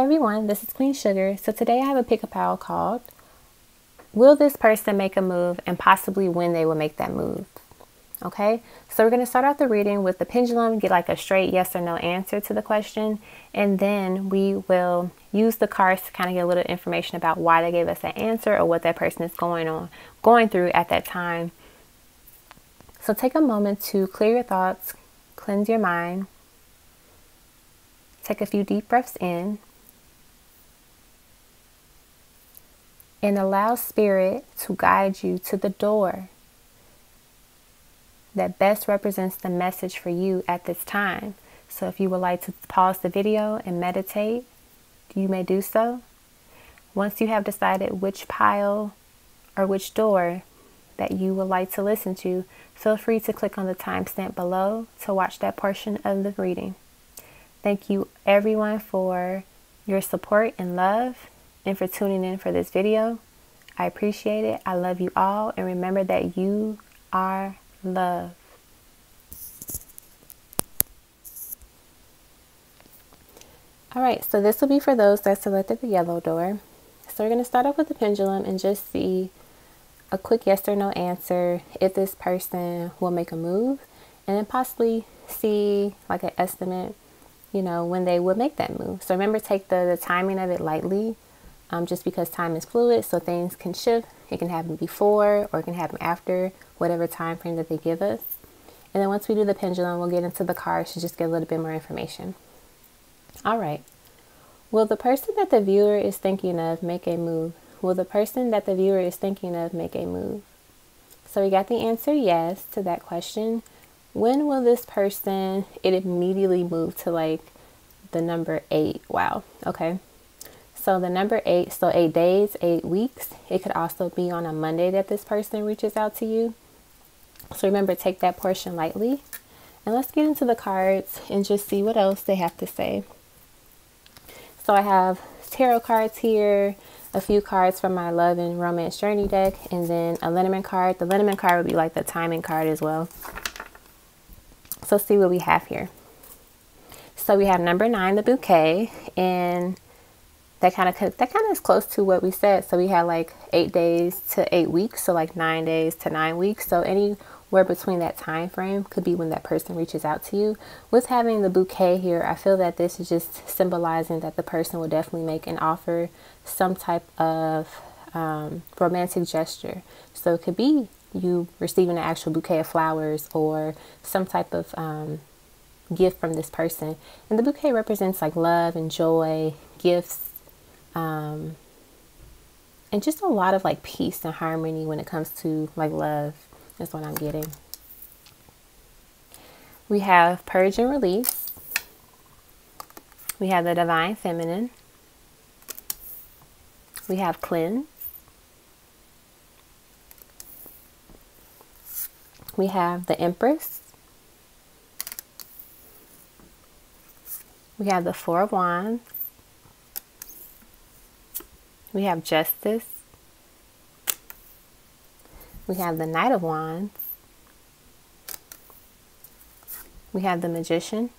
everyone, this is Queen Sugar. So today I have a pick-a pile called, will this person make a move and possibly when they will make that move? Okay, so we're going to start out the reading with the pendulum, get like a straight yes or no answer to the question, and then we will use the cards to kind of get a little information about why they gave us that answer or what that person is going through at that time. So take a moment to clear your thoughts, cleanse your mind, take a few deep breaths in, and allow Spirit to guide you to the door that best represents the message for you at this time. So if you would like to pause the video and meditate, you may do so. Once you have decided which pile or which door that you would like to listen to, feel free to click on the timestamp below to watch that portion of the reading. Thank you everyone for your support and love and for tuning in for this video. I appreciate it. I love you all, and remember that you are love. All right, so this will be for those that selected the yellow door. So we're going to start off with the pendulum and just see a quick yes or no answer if this person will make a move, and then possibly see like an estimate, you know, when they would make that move. So remember, take the timing of it lightly, just because time is fluid, so things can shift. It can happen before or it can happen after whatever time frame that they give us. And then once we do the pendulum, we'll get into the cards to just get a little bit more information. All right. Will the person that the viewer is thinking of make a move? Will the person that the viewer is thinking of make a move? So we got the answer yes to that question. When will this person, it immediately move to like the number 8. Wow. Okay. So the number 8, so 8 days, 8 weeks. It could also be on a Monday that this person reaches out to you. So remember, take that portion lightly. And let's get into the cards and just see what else they have to say. So I have tarot cards here, a few cards from my love and romance journey deck, and then a Lenormand card. The Lenormand card would be like the timing card as well. So see what we have here. So we have number 9, the bouquet, and that kind of is close to what we said. So we had like 8 days to 8 weeks, so like 9 days to 9 weeks. So anywhere between that time frame could be when that person reaches out to you. With having the bouquet here, I feel that this is just symbolizing that the person will definitely make an offer, some type of romantic gesture. So it could be you receiving an actual bouquet of flowers or some type of gift from this person. And the bouquet represents like love and joy, gifts, and just a lot of like peace and harmony when it comes to like love. That's what I'm getting. We have purge and release. We have the divine feminine. We have cleanse. We have the Empress. We have the 4 of Wands. We have Justice. We have the Knight of Wands. We have the Magician.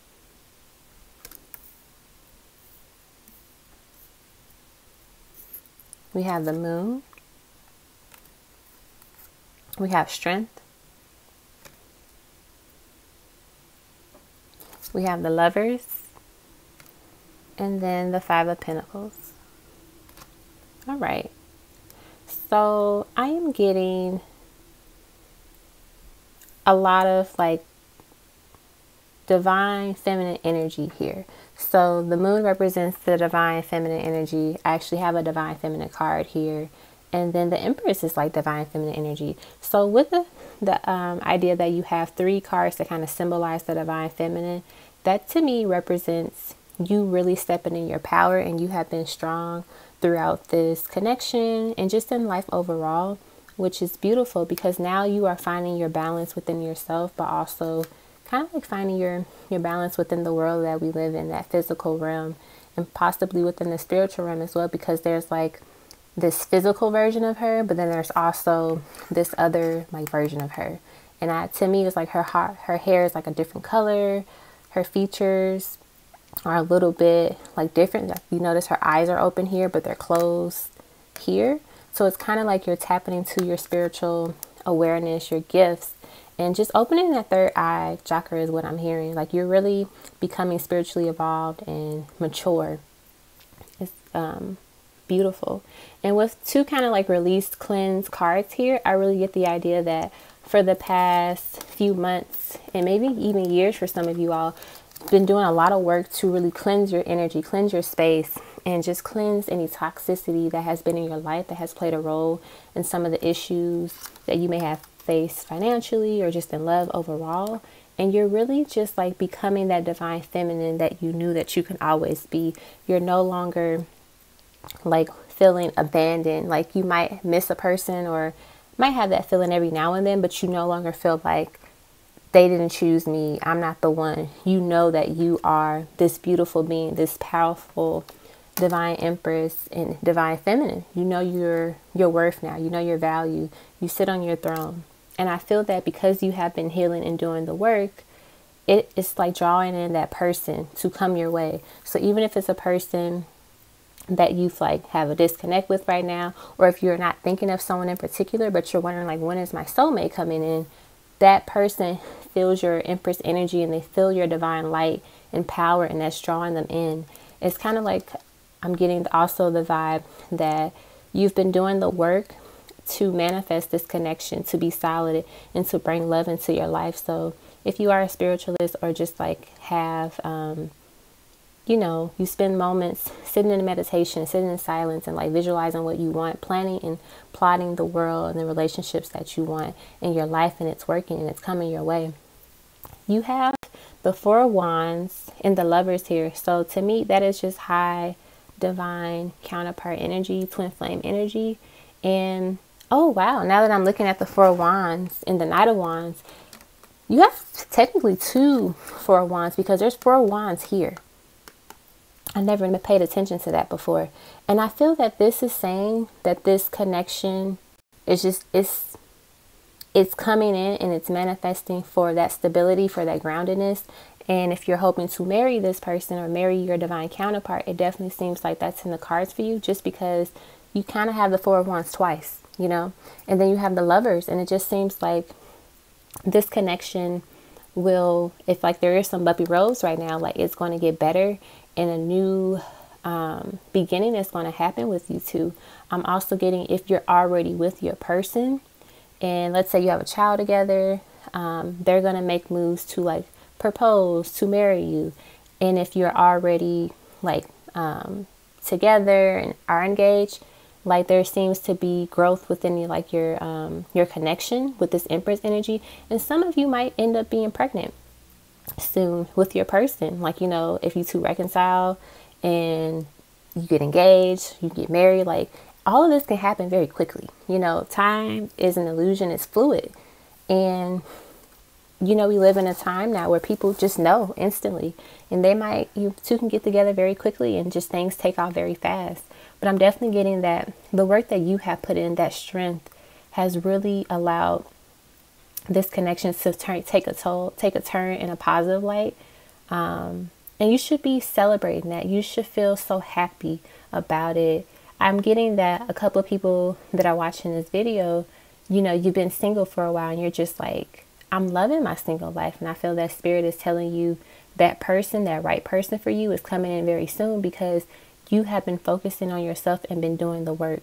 We have the Moon. We have Strength. We have the Lovers. And then the 5 of Pentacles. All right. So I am getting a lot of like divine feminine energy here. So the moon represents the divine feminine energy. I actually have a divine feminine card here. And then the Empress is like divine feminine energy. So with the idea that you have 3 cards that kind of symbolize the divine feminine, that to me represents you really stepping in your power, and you have been strong throughout this connection and just in life overall, which is beautiful because now you are finding your balance within yourself, but also kind of like finding your balance within the world that we live in, that physical realm, and possibly within the spiritual realm as well, because there's like this physical version of her, but then there's also this other like version of her. And to me, it's like her hair is like a different color, her features, are a little bit like different. You notice her eyes are open here, but they're closed here. So it's kind of like you're tapping into your spiritual awareness, your gifts, and just opening that third eye chakra is what I'm hearing. Like you're really becoming spiritually evolved and mature. It's beautiful. And with two kind of like released, cleanse cards here, I really get the idea that for the past few months and maybe even years for some of you all, been doing a lot of work to really cleanse your energy, cleanse your space, and just cleanse any toxicity that has been in your life that has played a role in some of the issues that you may have faced financially or just in love overall. And you're really just like becoming that divine feminine that you knew that you can always be. You're no longer like feeling abandoned, like you might miss a person or might have that feeling every now and then, but you no longer feel like they didn't choose me, I'm not the one. You know that you are this beautiful being, this powerful divine empress and divine feminine. You know your worth now. You know your value. You sit on your throne. And I feel that because you have been healing and doing the work, it's like drawing in that person to come your way. So even if it's a person that you've like have a disconnect with right now, or if you're not thinking of someone in particular, but you're wondering like, when is my soulmate coming in? That person feels your empress energy and they feel your divine light and power, and that's drawing them in. It's kind of like I'm getting also the vibe that you've been doing the work to manifest this connection, to be solid and to bring love into your life. So if you are a spiritualist or just like have, you know, you spend moments sitting in meditation, sitting in silence and like visualizing what you want, planning and plotting the world and the relationships that you want in your life, and it's working and it's coming your way. You have the Four of Wands and the Lovers here. So to me, that is just high divine counterpart energy, twin flame energy. And oh wow, now that I'm looking at the Four of Wands and the Knight of Wands, you have technically two Four of Wands because there's Four of Wands here. I never paid attention to that before. And I feel that this is saying that this connection is just, it's coming in and it's manifesting for that stability, for that groundedness. And if you're hoping to marry this person or marry your divine counterpart, it definitely seems like that's in the cards for you, just because you kind of have the Four of Wands twice, you know, and then you have the Lovers. And it just seems like this connection will, if like there is some bumpy roads right now, like it's going to get better. And a new beginning is going to happen with you two. I'm also getting, if you're already with your person and let's say you have a child together, they're going to make moves to like propose, to marry you. And if you're already like together and are engaged, like there seems to be growth within you, like your connection with this Empress energy. And some of you might end up being pregnant soon with your person. Like, you know, if you two reconcile and you get engaged, you get married, like all of this can happen very quickly. You know, time is an illusion, it's fluid. And, you know, we live in a time now where people just know instantly, and you two can get together very quickly and just things take off very fast. But I'm definitely getting that the work that you have put in, that strength, has really allowed this connection to take a turn in a positive light. And you should be celebrating that. You should feel so happy about it. I'm getting that a couple of people that are watching this video, you know, you've been single for a while and you're just like, I'm loving my single life. And I feel that spirit is telling you that person, that right person for you is coming in very soon, because you have been focusing on yourself and been doing the work.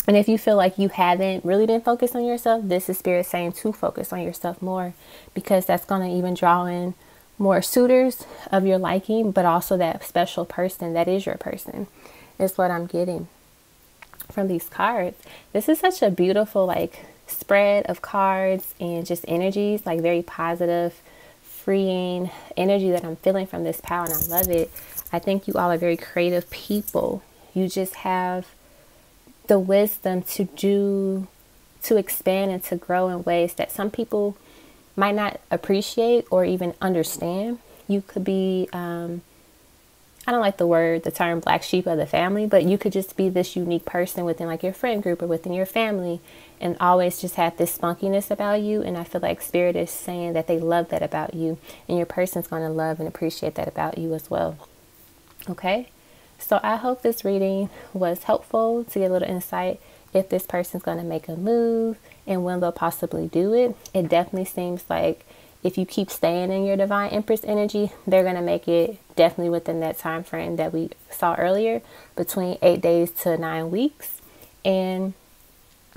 And if you feel like you haven't really been focused on yourself, this is spirit saying to focus on yourself more, because that's going to even draw in more suitors of your liking, but also that special person that is your person is what I'm getting from these cards. This is such a beautiful like spread of cards and just energies, like very positive, freeing energy that I'm feeling from this power, and I love it. I think you all are very creative people. You just have the wisdom to expand and to grow in ways that some people might not appreciate or even understand. You could be, I don't like the term black sheep of the family, but you could just be this unique person within like your friend group or within your family, and always just have this spunkiness about you. And I feel like spirit is saying that they love that about you, and your person's going to love and appreciate that about you as well. Okay, so I hope this reading was helpful to get a little insight if this person's going to make a move and when they'll possibly do it. It definitely seems like if you keep staying in your Divine Empress energy, they're going to make it definitely within that time frame that we saw earlier, between 8 days to 9 weeks. And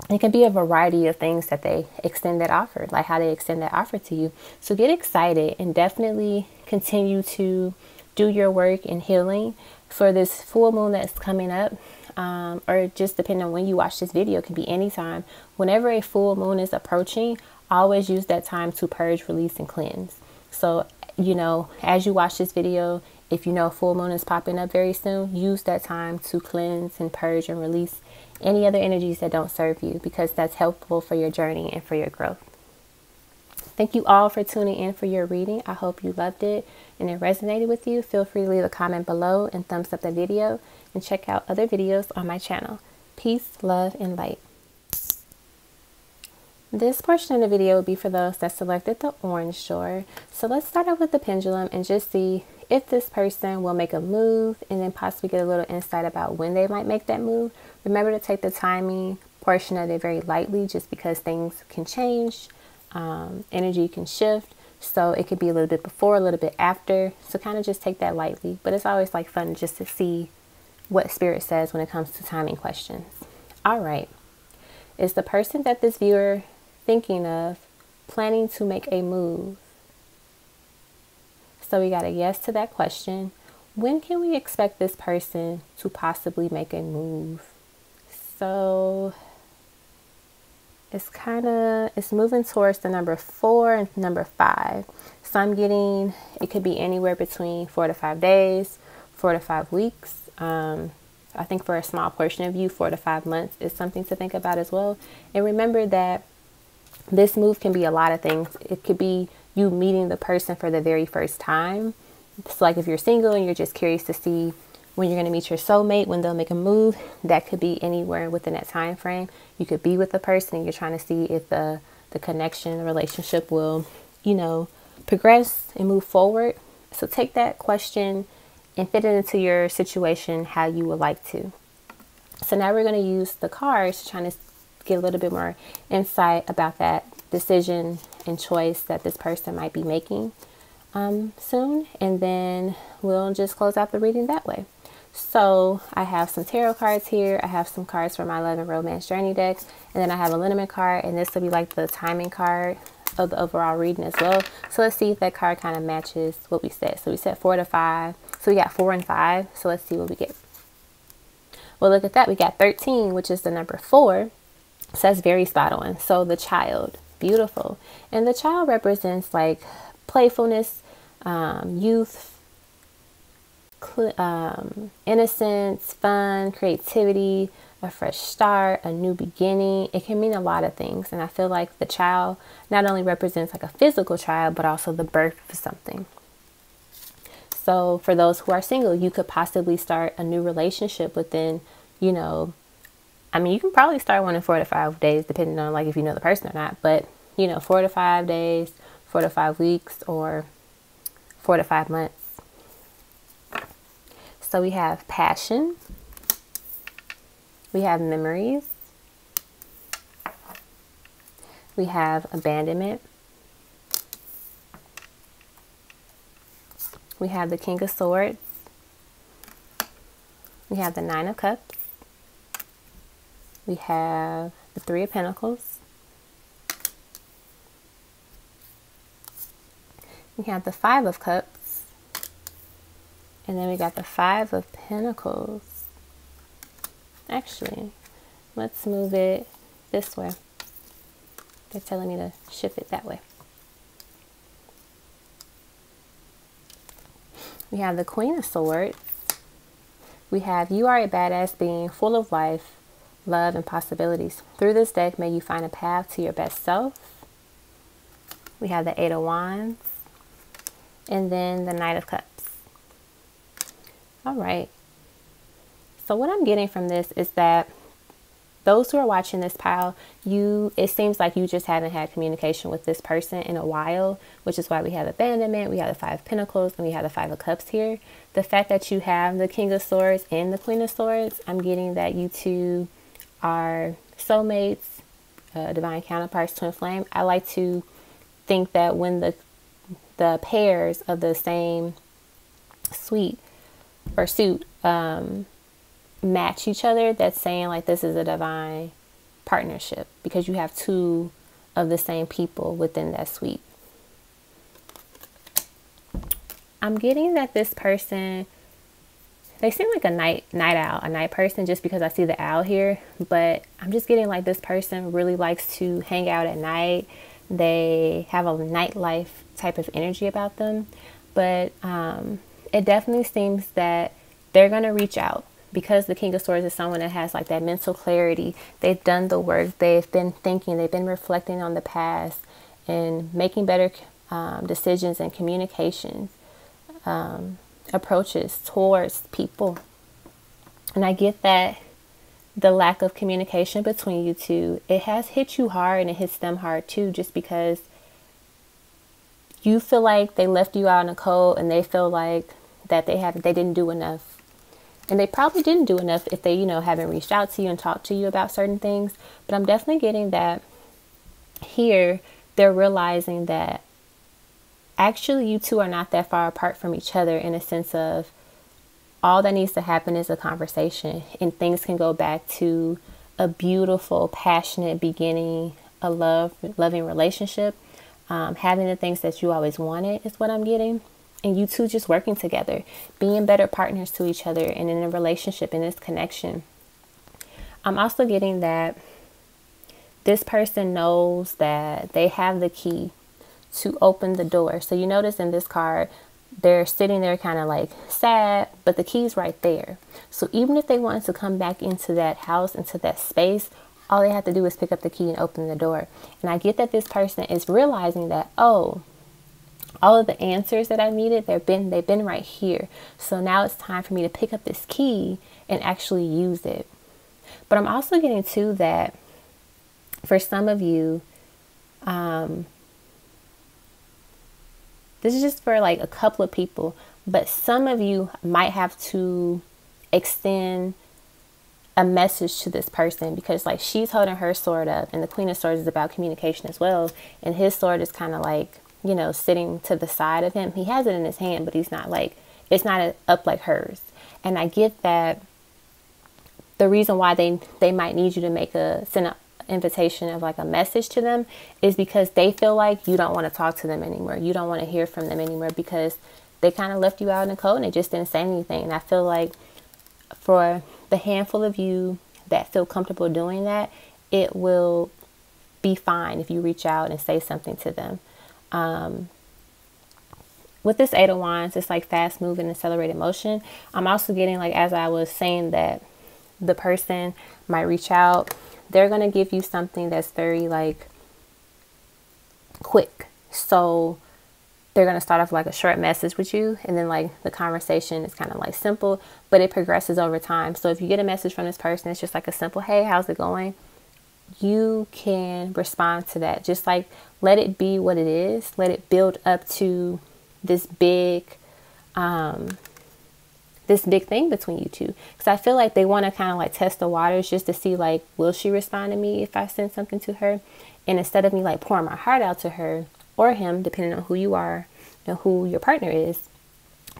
it can be a variety of things that they extend that offer, like how they extend that offer to you. So get excited and definitely continue to do your work in healing for this full moon that's coming up. Or just depending on when you watch this video, it can be anytime. Whenever a full moon is approaching, always use that time to purge, release, and cleanse. So, you know, as you watch this video, if you know a full moon is popping up very soon, use that time to cleanse and purge and release any other energies that don't serve you, because that's helpful for your journey and for your growth. Thank you all for tuning in for your reading. I hope you loved it and it resonated with you. Feel free to leave a comment below and thumbs up the video, and check out other videos on my channel. Peace, love, and light. This portion of the video will be for those that selected the orange door. So let's start off with the pendulum and just see if this person will make a move, and then possibly get a little insight about when they might make that move. Remember to take the timing portion of it very lightly, just because things can change, energy can shift. So it could be a little bit before, a little bit after. So kind of just take that lightly. But it's always like fun just to see what Spirit says when it comes to timing questions. All right. Is the person that this viewer thinking of planning to make a move? So we got a yes to that question. When can we expect this person to possibly make a move? So it's moving towards the number 4 and number 5. So I'm getting, it could be anywhere between 4 to 5 days, 4 to 5 weeks. I think for a small portion of you, 4 to 5 months is something to think about as well. And remember that this move can be a lot of things. It could be you meeting the person for the very first time. It's like if you're single and you're just curious to see when you're going to meet your soulmate, when they'll make a move, that could be anywhere within that time frame. You could be with the person and you're trying to see if the connection, the relationship will, you know, progress and move forward. So take that question and fit it into your situation how you would like to. So now we're going to use the cards to try to get a little bit more insight about that decision and choice that this person might be making soon. And then we'll just close out the reading that way. So I have some tarot cards here. I have some cards from my Love and Romance Journey deck. And then I have a liniment card. And this will be like the timing card of the overall reading as well. So let's see if that card kind of matches what we said. So we said 4 to 5. So we got 4 and 5. So let's see what we get. Well, look at that. We got 13, which is the number 4. So that's very spot on. So the child, beautiful. And the child represents like playfulness, youth, innocence, fun, creativity, a fresh start, a new beginning. It can mean a lot of things. And I feel like the child not only represents like a physical child, but also the birth of something. So for those who are single, you could possibly start a new relationship within, you know, I mean, you can probably start one in 4 to 5 days, depending on like if you know the person or not. But, you know, 4 to 5 days, 4 to 5 weeks, or 4 to 5 months. So we have passion. We have memories. We have abandonment. We have the King of Swords. We have the 9 of Cups. We have the 3 of Pentacles. We have the 5 of Cups. And then we got the 5 of Pentacles. Actually, let's move it this way. They're telling me to shift it that way. We have the Queen of Swords. We have you are a badass being full of life, love, and possibilities. Through this deck, may you find a path to your best self. We have the 8 of Wands. And then the Knight of Cups. All right. So what I'm getting from this is that those who are watching this pile, it seems like you just haven't had communication with this person in a while, which is why we have abandonment, we have the Five of Pentacles, and we have the Five of Cups here. The fact that you have the King of Swords and the Queen of Swords, I'm getting that you two are soulmates, divine counterparts, twin flame. I like to think that when the pairs of the same suit match each other, that's saying like this is a divine partnership, because you have two of the same people within that suite. I'm getting that this person, they seem like a night owl, a night person, just because I see the owl here. But I'm just getting like this person really likes to hang out at night. They have a nightlife type of energy about them. But it definitely seems that they're going to reach out, because the King of Swords is someone that has like that mental clarity. They've done the work. They've been thinking. They've been reflecting on the past and making better decisions and communications. Approaches towards people. And I get that the lack of communication between you two, it has hit you hard, and it hits them hard too, just because you feel like they left you out in the cold, and they feel like that they didn't do enough. And they probably didn't do enough if they, haven't reached out to you and talked to you about certain things. But I'm definitely getting that here they're realizing that actually you two are not that far apart from each other, in a sense of all that needs to happen is a conversation, and things can go back to a beautiful, passionate beginning, a loving relationship, having the things that you always wanted is what I'm getting. And you two just working together, being better partners to each other, and in a relationship, in this connection. I'm also getting that this person knows that they have the key to open the door. So you notice in this card, they're sitting there kind of like sad, but the key's right there. So even if they wanted to come back into that house, into that space, all they have to do is pick up the key and open the door. And I get that this person is realizing that, oh, all of the answers that I needed, they've been right here. So now it's time for me to pick up this key and actually use it. But I'm also getting to that for some of you, this is just for like a couple of people, but some of you might have to extend a message to this person, because like she's holding her sword up, and the Queen of Swords is about communication as well. And his sword is kind of like, sitting to the side of him. He has it in his hand, but he's not like, it's not up like hers. And I get that the reason why they might need you to send an invitation of like a message to them is because they feel like you don't want to talk to them anymore. You don't want to hear from them anymore, because they kind of left you out in the cold and they just didn't say anything. And I feel like for the handful of you that feel comfortable doing that, it will be fine if you reach out and say something to them. With this Eight of Wands, it's like fast moving and accelerated motion. I'm also getting, like, as I was saying, that the person might reach out. They're going to give you something that's very like quick. So they're going to start off like a short message with you, and then like the conversation is kind of like simple, but it progresses over time. So if you get a message from this person, it's just like a simple, hey, how's it going? You can respond to that. Just like let it be what it is. Let it build up to this big thing between you two. Because I feel like they want to kind of like test the waters just to see, like, will she respond to me if I send something to her? And instead of me like pouring my heart out to her or him, depending on who you are and who your partner is,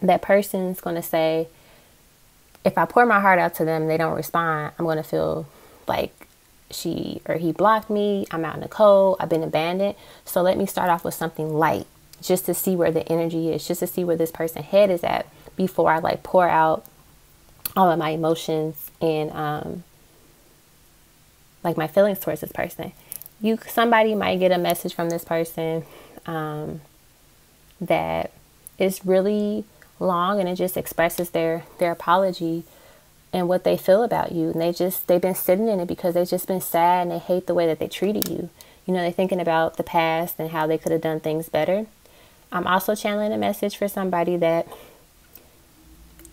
that person's going to say, if I pour my heart out to them and they don't respond, I'm going to feel like she or he blocked me. I'm out in the cold. I've been abandoned. So let me start off with something light, just to see where the energy is, just to see where this person's head is at before I like pour out all of my emotions and like my feelings towards this person. Somebody might get a message from this person that is really long, and it just expresses their apology and what they feel about you. And they've been sitting in it because they've just been sad and they hate the way that they treated you. You know, they're thinking about the past and how they could have done things better. I'm also channeling a message for somebody that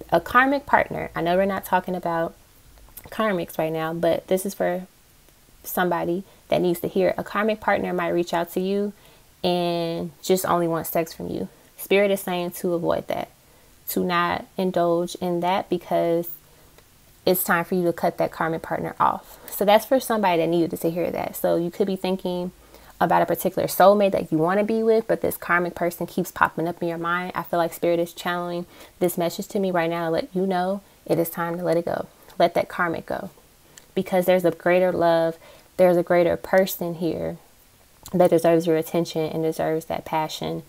a karmic partner. I know we're not talking about karmics right now, but this is for somebody that needs to hear. A karmic partner might reach out to you and just only want sex from you. Spirit is saying to avoid that, to not indulge in that, because it's time for you to cut that karmic partner off. So that's for somebody that needed to hear that. So you could be thinking about a particular soulmate that you want to be with, but this karmic person keeps popping up in your mind. I feel like Spirit is channeling this message to me right now to let you know it is time to let it go. Let that karmic go, because there's a greater love. There's a greater person here that deserves your attention and deserves that passion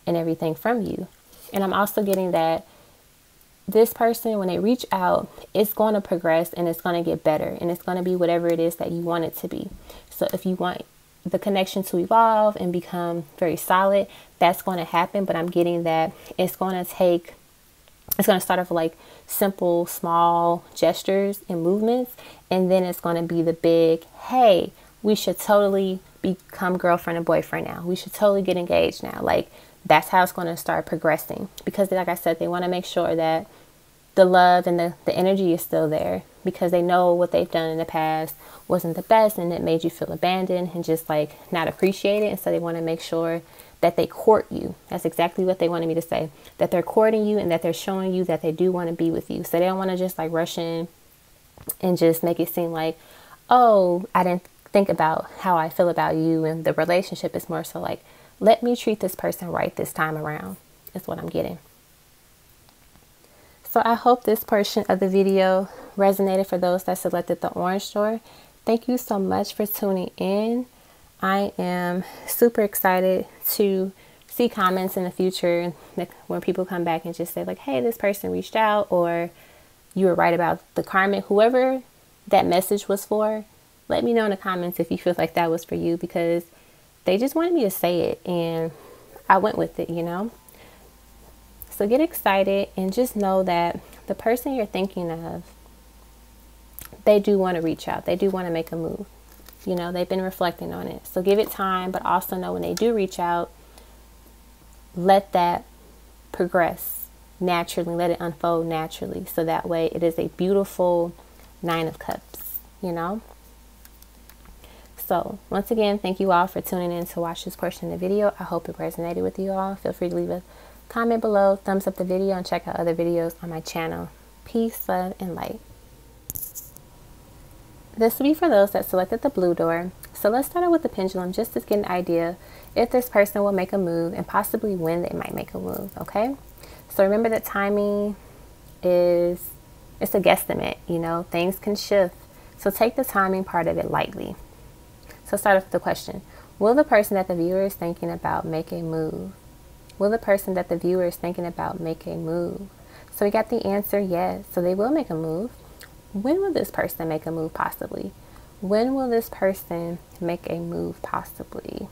and everything from you. And I'm also getting that this person, when they reach out, it's going to progress and it's going to get better, and it's going to be whatever it is that you want it to be. So if you want the connection to evolve and become very solid, that's going to happen. But I'm getting that it's going to start off like simple, small gestures and movements. And then it's going to be the big, hey, we should totally become girlfriend and boyfriend now. We should totally get engaged now. Like, that's how it's going to start progressing. Because like I said, they want to make sure that the love and the energy is still there, because they know what they've done in the past wasn't the best and it made you feel abandoned and just like not appreciated. And so they want to make sure that they court you. That's exactly what they wanted me to say, that they're courting you and that they're showing you that they do want to be with you. So they don't want to just like rush in and just make it seem like, oh, I didn't think about how I feel about you and the relationship. Is more so like, let me treat this person right this time around, is what I'm getting. So I hope this portion of the video resonated for those that selected the orange door. Thank you so much for tuning in. I am super excited to see comments in the future when people come back and just say like, hey, this person reached out, or you were right about the karmic. Whoever that message was for, let me know in the comments if you feel like that was for you, because they just wanted me to say it and I went with it, you know. So get excited and just know that the person you're thinking of, they do want to reach out. They do want to make a move. You know, they've been reflecting on it. So give it time, but also know when they do reach out, let that progress naturally. Let it unfold naturally. So that way it is a beautiful 9 of Cups, you know. So once again, thank you all for tuning in to watch this portion of the video. I hope it resonated with you all. Feel free to leave a comment below, thumbs up the video, and check out other videos on my channel. Peace, love, and light. This will be for those that selected the blue door. So let's start out with the pendulum, just to get an idea if this person will make a move and possibly when they might make a move, okay? So remember that timing it's a guesstimate, you know, things can shift. So take the timing part of it lightly. So start off with the question, will the person that the viewer is thinking about make a move? Will the person that the viewer is thinking about make a move? So we got the answer, yes. So they will make a move. When will this person make a move possibly? When will this person make a move possibly?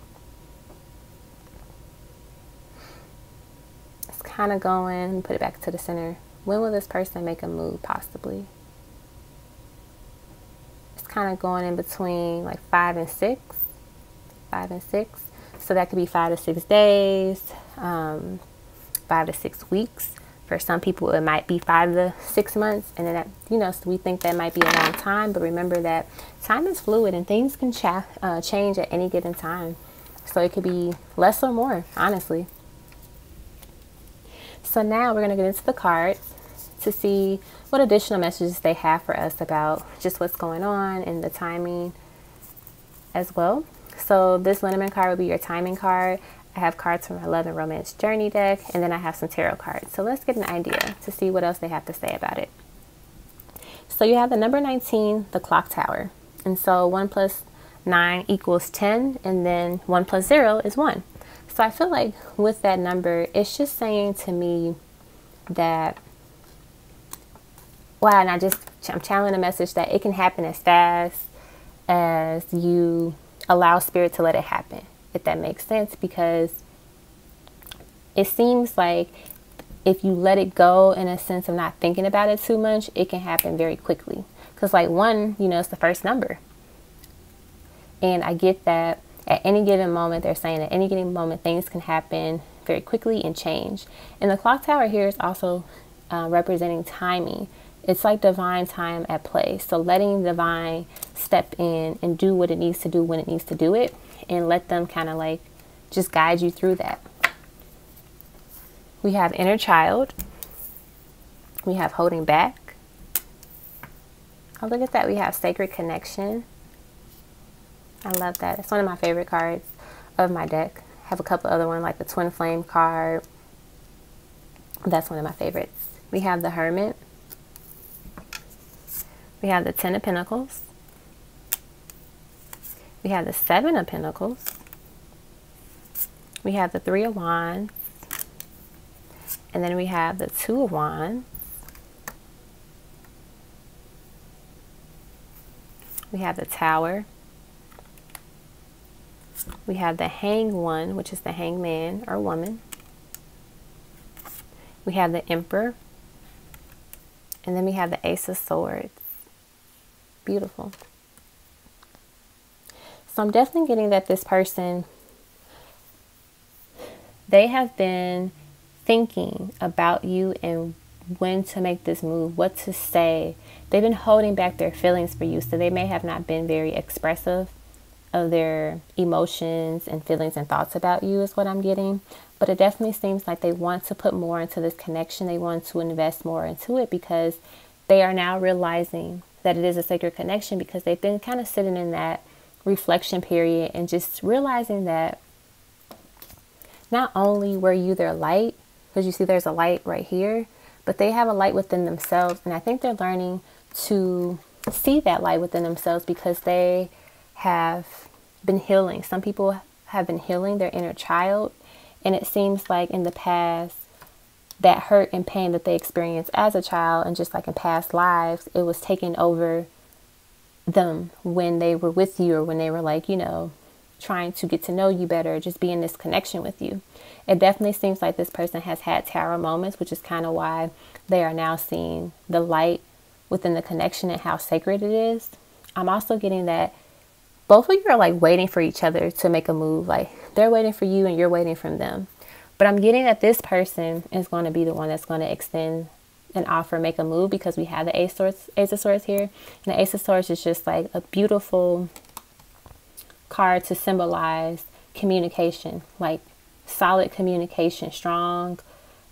It's kind of going, put it back to the center. When will this person make a move possibly? It's kind of going in between like 5 and 6. 5 and 6. So that could be 5 to 6 days, 5 to 6 weeks. For some people, it might be 5 to 6 months. And then, that, you know, so we think that might be a long time. But remember that time is fluid and things can change at any given time. So it could be less or more, honestly. So now we're going to get into the cards to see what additional messages they have for us about just what's going on and the timing as well. So this Linneman card will be your timing card. I have cards from my Love and Romance Journey deck, and then I have some tarot cards. So let's get an idea to see what else they have to say about it. So you have the number 19, the clock tower. And so 1 plus 9 equals 10, and then 1 plus 0 is 1. So I feel like with that number, it's just saying to me that, wow, and I'm channeling a message that it can happen as fast as you allow spirit to let it happen, if that makes sense, because it seems like if you let it go in a sense of not thinking about it too much, it can happen very quickly. Because like 1, you know, it's the first number. And I get that at any given moment, they're saying at any given moment, things can happen very quickly and change. And the clock tower here is also representing timing. It's like divine time at play. So letting divine step in and do what it needs to do when it needs to do it, and let them kind of like just guide you through that. We have inner child. We have holding back. Oh, look at that. We have sacred connection. I love that. It's one of my favorite cards of my deck. I have a couple other ones like the twin flame card. That's one of my favorites. We have the hermit. We have the 10 of Pentacles. We have the 7 of Pentacles. We have the 3 of Wands. And then we have the 2 of Wands. We have the Tower. We have the Hanged One, which is the hanged man or woman. We have the Emperor. And then we have the Ace of Swords. Beautiful. So I'm definitely getting that this person, they have been thinking about you and when to make this move, what to say. They've been holding back their feelings for you. So they may have not been very expressive of their emotions and feelings and thoughts about you is what I'm getting. But it definitely seems like they want to put more into this connection. They want to invest more into it because they are now realizing that it is a sacred connection, because they've been kind of sitting in that reflection period and just realizing that not only were you their light, because you see there's a light right here, but they have a light within themselves. And I think they're learning to see that light within themselves because they have been healing. Some people have been healing their inner child. And it seems like in the past, that hurt and pain that they experienced as a child, and just like in past lives, it was taking over them when they were with you, or when they were like, you know, trying to get to know you better, just be in this connection with you. It definitely seems like this person has had tower moments, which is kind of why they are now seeing the light within the connection and how sacred it is. I'm also getting that both of you are like waiting for each other to make a move. Like they're waiting for you and you're waiting for them. But I'm getting that this person is going to be the one that's going to extend an offer, make a move, because we have the Ace of Swords here. And the Ace of Swords is just like a beautiful card to symbolize communication, like solid communication, strong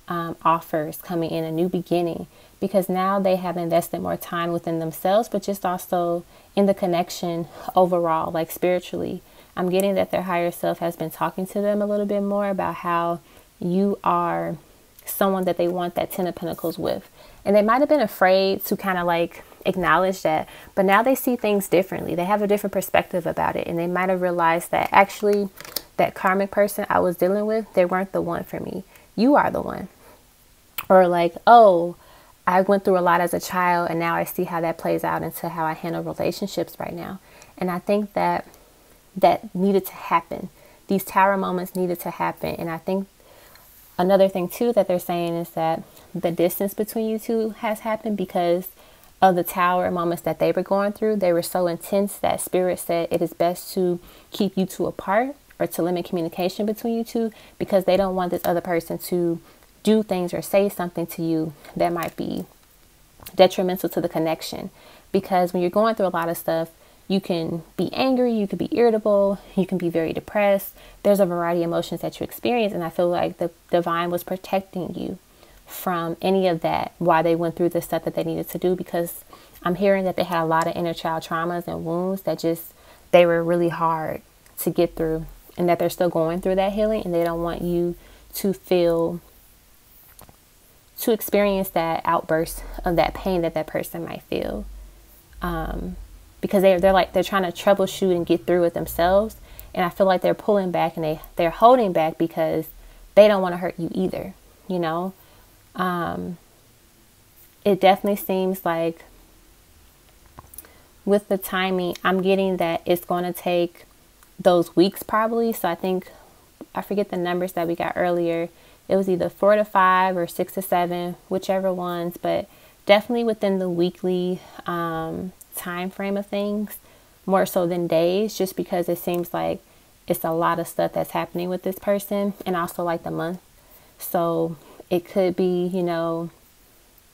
offers coming in, a new beginning, because now they have invested more time within themselves, but just also in the connection overall, like spiritually. I'm getting that their higher self has been talking to them a little bit more about how you are someone that they want that 10 of Pentacles with. And they might have been afraid to kind of like acknowledge that, but now they see things differently. They have a different perspective about it. And they might have realized that actually that karmic person I was dealing with, they weren't the one for me. You are the one. Or like, oh, I went through a lot as a child, and now I see how that plays out into how I handle relationships right now. And I think that needed to happen. These tower moments needed to happen. And I think another thing too that they're saying is that the distance between you two has happened because of the tower moments that they were going through. They were so intense that Spirit said it is best to keep you two apart, or to limit communication between you two, because they don't want this other person to do things or say something to you that might be detrimental to the connection. Because when you're going through a lot of stuff, you can be angry, you can be irritable, you can be very depressed. There's a variety of emotions that you experience. And I feel like the divine was protecting you from any of that while they went through the stuff that they needed to do, because I'm hearing that they had a lot of inner child traumas and wounds that just, they were really hard to get through, and that they're still going through that healing. And they don't want you to experience that outburst of that pain that that person might feel. Because they're trying to troubleshoot and get through it themselves. And I feel like they're pulling back, and they're holding back because they don't want to hurt you either. You know, it definitely seems like with the timing, I'm getting that it's going to take those weeks probably. So I think, I forget the numbers that we got earlier. It was either 4 to 5 or 6 to 7, whichever ones, but definitely within the weekly time frame of things, more so than days, just because it seems like it's a lot of stuff that's happening with this person, and also like the month. So it could be, you know,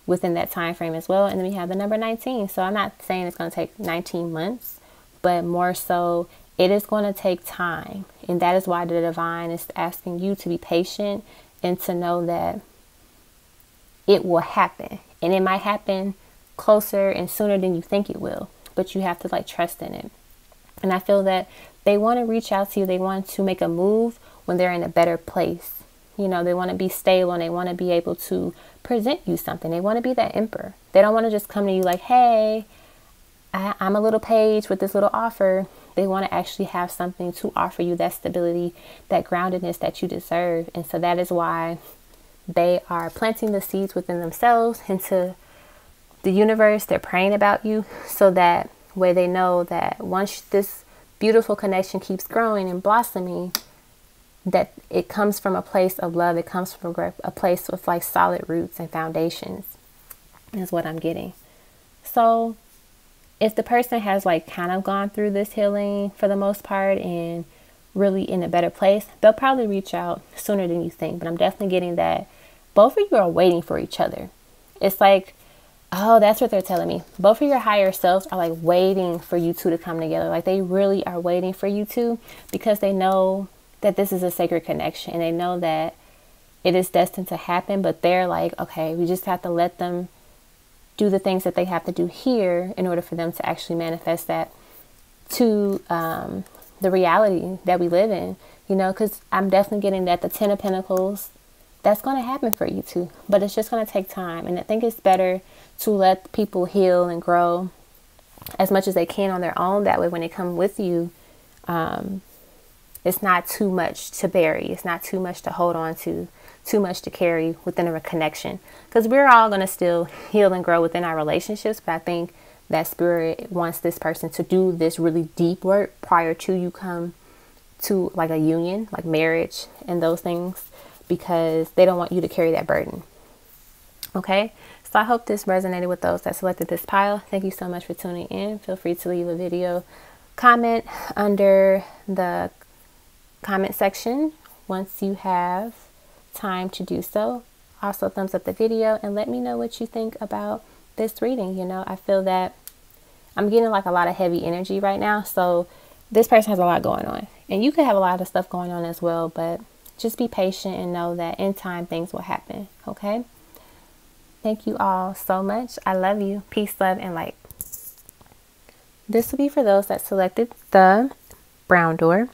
within that time frame as well. And then we have the number 19. So I'm not saying it's going to take 19 months, but more so it is going to take time. And that is why the divine is asking you to be patient and to know that it will happen. And it might happen closer and sooner than you think it will, but you have to like trust in it. And I feel that they want to reach out to you. They want to make a move when they're in a better place. You know, they want to be stable and they want to be able to present you something. They want to be that emperor. They don't want to just come to you like, hey, I'm a little page with this little offer. They want to actually have something to offer you, that stability, that groundedness that you deserve. And so that is why they are planting the seeds within themselves into the universe. They're praying about you so that way they know that once this beautiful connection keeps growing and blossoming, that it comes from a place of love. It comes from a place with like solid roots and foundations is what I'm getting. So if the person has like kind of gone through this healing for the most part and really in a better place, they'll probably reach out sooner than you think. But I'm definitely getting that both of you are waiting for each other. It's like, oh, that's what they're telling me. Both of your higher selves are like waiting for you two to come together. Like they really are waiting for you two because they know that this is a sacred connection and they know that it is destined to happen. But they're like, okay, we just have to let them do the things that they have to do here in order for them to actually manifest that to the reality that we live in, you know, because I'm definitely getting that the 10 of Pentacles, that's going to happen for you too, but it's just going to take time. And I think it's better to let people heal and grow as much as they can on their own. That way, when they come with you, it's not too much to bury. It's not too much to hold on to, too much to carry within a connection. Because we're all going to still heal and grow within our relationships. But I think that spirit wants this person to do this really deep work prior to you come to like a union, like marriage and those things, because they don't want you to carry that burden. Okay, so I hope this resonated with those that selected this pile. Thank you so much for tuning in. Feel free to leave a video comment under the comment section once you have time to do so. Also thumbs up the video and let me know what you think about this reading. You know, I feel that I'm getting like a lot of heavy energy right now, so this person has a lot going on and you could have a lot of stuff going on as well, but just be patient and know that in time things will happen. Okay, thank you all so much. I love you. Peace, love, and light. This will be for those that selected the brown door.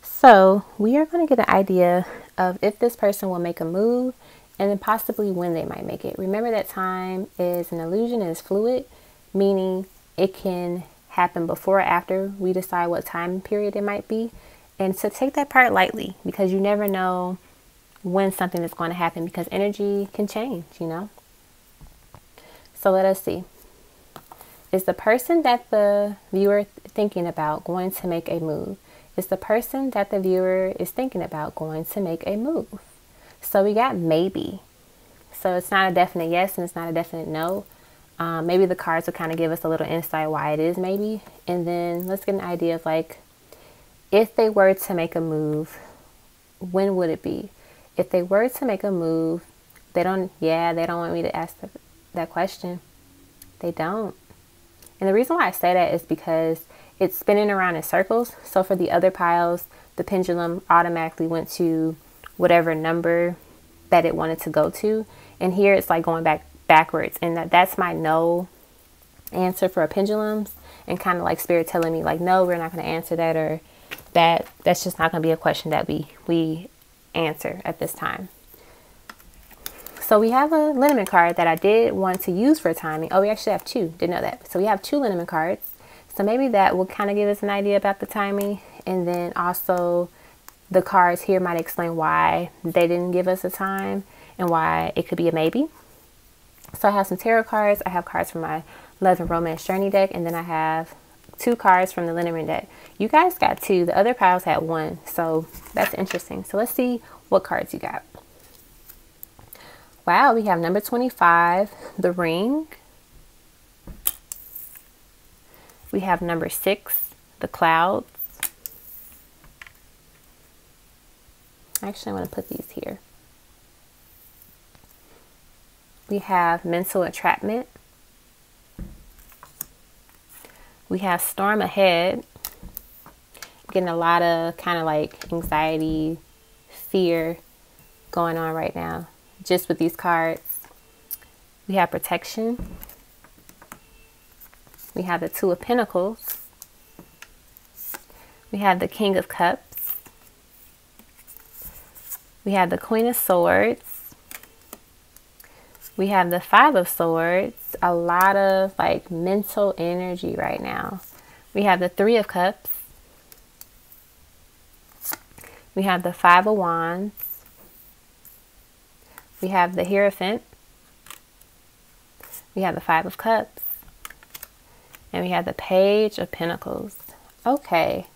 So we are going to get an idea of if this person will make a move and then possibly when they might make it. Remember that time is an illusion, it is fluid, meaning it can happen before or after we decide what time period it might be. And so take that part lightly because you never know when something is going to happen because energy can change, you know. So let us see. Is the person that the viewer thinking about going to make a move? Is the person that the viewer is thinking about going to make a move? So we got maybe. So it's not a definite yes and it's not a definite no. Maybe the cards will kind of give us a little insight why it is maybe. And then let's get an idea of like, if they were to make a move, when would it be? If they were to make a move, they don't want me to ask that question. They don't. And the reason why I say that is because it's spinning around in circles. So for the other piles, the pendulum automatically went to whatever number that it wanted to go to. And here it's like going backwards. And that's my no answer for a pendulums. And kind of like spirit telling me like, no, we're not going to answer that, or that's just not going to be a question that we answer at this time. So we have a liniment card that I did want to use for timing. Oh, we actually have two. Didn't know that. So we have two liniment cards. So maybe that will kind of give us an idea about the timing. And then also the cards here might explain why they didn't give us a time and why it could be a maybe. So I have some tarot cards. I have cards from my Love and Romance Journey deck. And then I have two cards from the liniment deck. You guys got two. The other piles had one. So that's interesting. So let's see what cards you got. Wow, we have number 25, the ring. We have number 6, the clouds. Actually, I'm going to put these here. We have mental entrapment. We have storm ahead. Getting a lot of kind of like anxiety, fear going on right now, just with these cards. We have protection. We have the Two of Pentacles. We have the King of Cups. We have the Queen of Swords. We have the Five of Swords. A lot of like mental energy right now. We have the Three of Cups. We have the Five of Wands. We have the Hierophant. We have the Five of Cups. And we have the Page of Pentacles. Okay.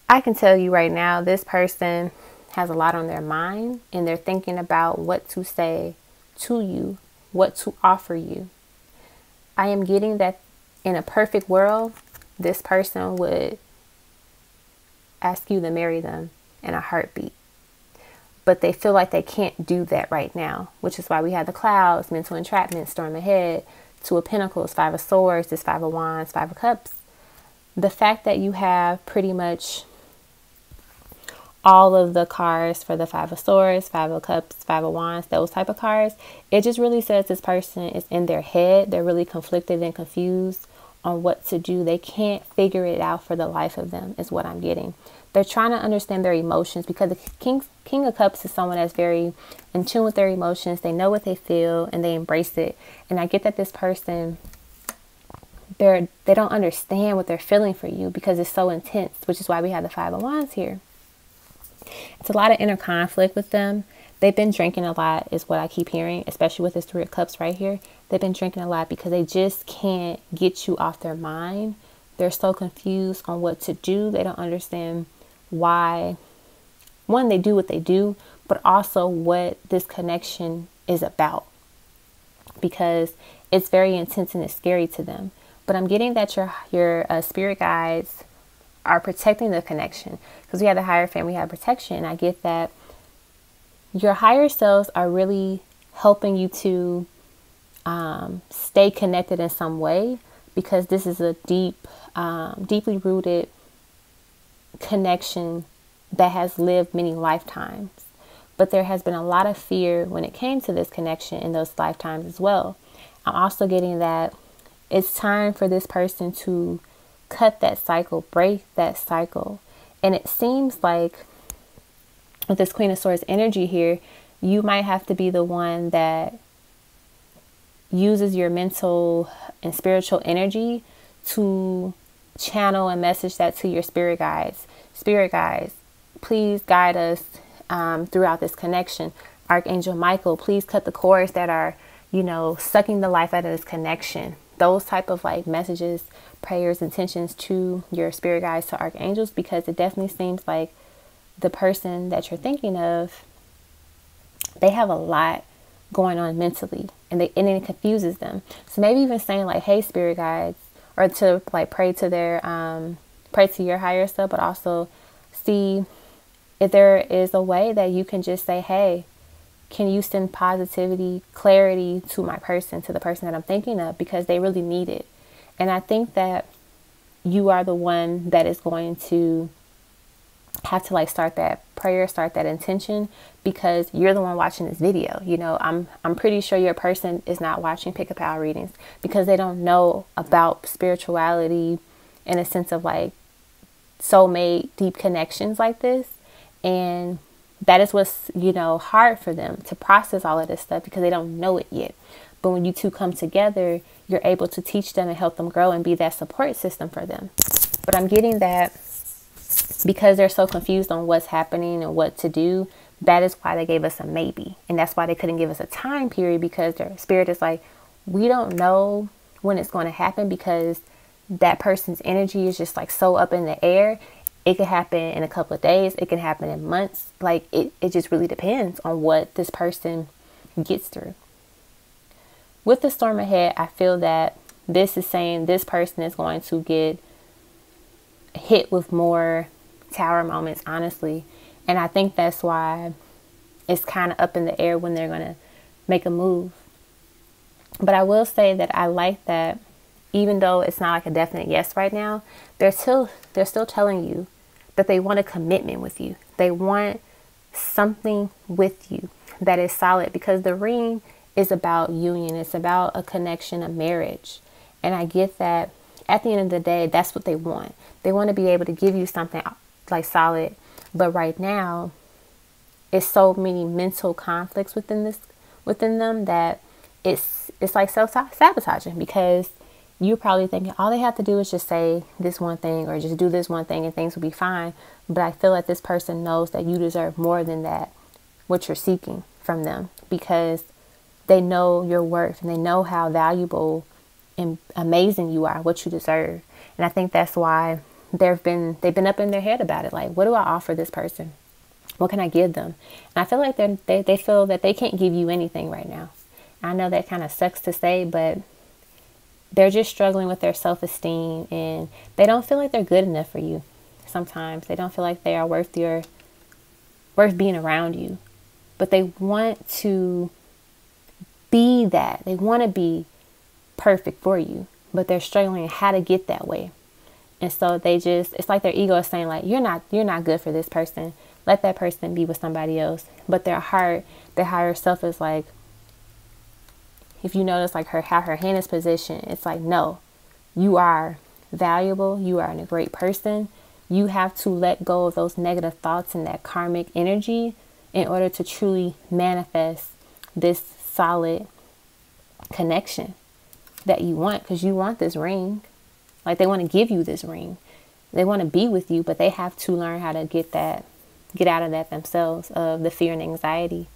I can tell you right now, this person has a lot on their mind, and they're thinking about what to say to you, what to offer you. I am getting that in a perfect world, this person would ask you to marry them in a heartbeat. But they feel like they can't do that right now, which is why we have the clouds, mental entrapment, storm ahead, Two of Pentacles, Five of Swords, this Five of Wands, Five of Cups. The fact that you have pretty much all of the cards for the Five of Swords, Five of Cups, Five of Wands, those type of cards, it just really says this person is in their head. They're really conflicted and confused on what to do. They can't figure it out for the life of them, is what I'm getting. They're trying to understand their emotions, because the King of Cups is someone that's very in tune with their emotions. They know what they feel and they embrace it. And I get that this person, they don't understand what they're feeling for you because it's so intense, which is why we have the Five of Wands here. It's a lot of inner conflict with them. They've been drinking a lot is what I keep hearing, especially with this Three of Cups right here. They've been drinking a lot because they just can't get you off their mind. They're so confused on what to do. They don't understand why, one, they do what they do, but also what this connection is about, because it's very intense and it's scary to them. But I'm getting that your spirit guides are protecting the connection, because we have the Hierophant, we have protection. I get that your higher selves are really helping you to stay connected in some way, because this is a deeply rooted connection that has lived many lifetimes. But there has been a lot of fear when it came to this connection in those lifetimes as well. I'm also getting that it's time for this person to cut that cycle, break that cycle. And it seems like with this Queen of Swords energy here, you might have to be the one that uses your mental and spiritual energy to channel and message that to your spirit guides. Spirit guides, please guide us throughout this connection. Archangel Michael, please cut the cords that are, sucking the life out of this connection. Those type of like messages, prayers, intentions to your spirit guides, to archangels, because it definitely seems like the person that you're thinking of, they have a lot going on mentally, and it confuses them. So maybe even saying like, hey, spirit guides, or to like pray to your higher self, but also see if there is a way that you can just say, hey, can you send positivity, clarity to my person, to the person that I'm thinking of, because they really need it. And I think that you are the one that is going to have to like start that prayer, start that intention, because you're the one watching this video. I'm pretty sure your person is not watching Pick a Pal readings because they don't know about spirituality in a sense of like soulmate, deep connections like this. And that is what's, hard for them to process all of this stuff, because they don't know it yet. But when you two come together, you're able to teach them and help them grow and be that support system for them. But I'm getting that because they're so confused on what's happening and what to do, that is why they gave us a maybe. And that's why they couldn't give us a time period, because their spirit is like, we don't know when it's going to happen, because that person's energy is just like so up in the air. It could happen in a couple of days. It can happen in months. Like it just really depends on what this person gets through. With the storm ahead, I feel that this is saying this person is going to get hit with more tower moments, honestly. And I think that's why it's kind of up in the air when they're going to make a move. But I will say that I like that even though it's not like a definite yes right now, they're still telling you that they want a commitment with you. They want something with you that is solid, because the ring is about union. It's about a connection, a marriage. And I get that at the end of the day, that's what they want. They want to be able to give you something like solid. But right now, it's so many mental conflicts within them that it's like self-sabotaging, because you're probably thinking all they have to do is just say this one thing or just do this one thing and things will be fine. But I feel like this person knows that you deserve more than that, what you're seeking from them, because they know your worth and they know how valuable and amazing you are, what you deserve. And I think that's why they've been up in their head about it. Like, what do I offer this person? What can I give them? And I feel like they feel that they can't give you anything right now. I know that kind of sucks to say, but they're just struggling with their self-esteem, and they don't feel like they're good enough for you. Sometimes they don't feel like they are worth being around you, but they want to be that. They want to be perfect for you, but they're struggling how to get that way. And so it's like their ego is saying like, you're not good for this person. Let that person be with somebody else. But their higher self is like, if you notice like how her hand is positioned, it's like, no, you are valuable. You are a great person. You have to let go of those negative thoughts and that karmic energy in order to truly manifest this solid connection that you want, because you want this ring. Like, they want to give you this ring. They want to be with you, but they have to learn how to get out of that themselves, of the fear and anxiety.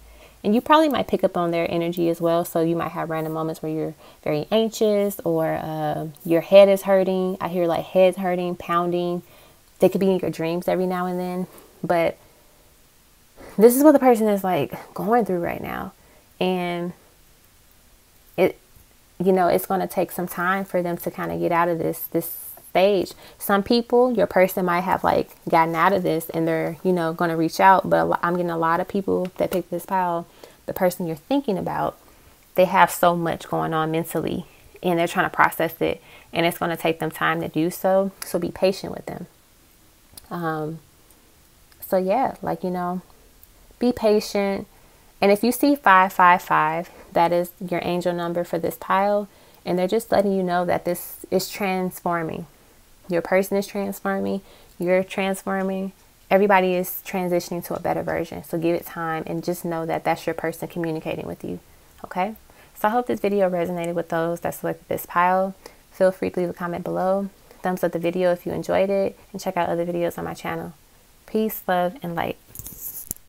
And you probably might pick up on their energy as well. So you might have random moments where you're very anxious, or your head is hurting. I hear like heads hurting, pounding. They could be in your dreams every now and then. But this is what the person is like going through right now. And it's going to take some time for them to kind of get out of this stage. Some people, your person might have like gotten out of this and they're, going to reach out. But I'm getting a lot of people that pick this pile. The person you're thinking about, they have so much going on mentally and they're trying to process it, and it's going to take them time to do so. So be patient with them. So yeah, be patient. And if you see 555, that is your angel number for this pile. And they're just letting you know that this is transforming. Your person is transforming. You're transforming. Everybody is transitioning to a better version. So give it time and just know that that's your person communicating with you. Okay? So I hope this video resonated with those that selected this pile. Feel free to leave a comment below. Thumbs up the video if you enjoyed it. And check out other videos on my channel. Peace, love, and light.